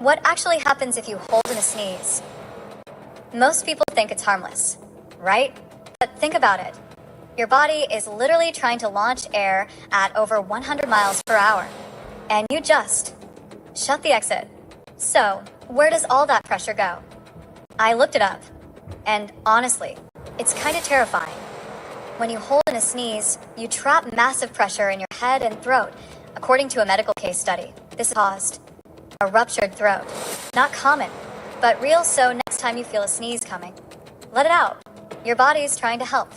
What actually happens if you hold in a sneeze? Most people think it's harmless, right? But think about it. Your body is literally trying to launch air at over 100 miles per hour. And you just shut the exit. So, where does all that pressure go? I looked it up. And honestly, it's kind of terrifying. When you hold in a sneeze, you trap massive pressure in your head and throat. According to a medical case study, this caused a ruptured throat. Not common, but real, so next time you feel a sneeze coming, let it out. Your body's trying to help.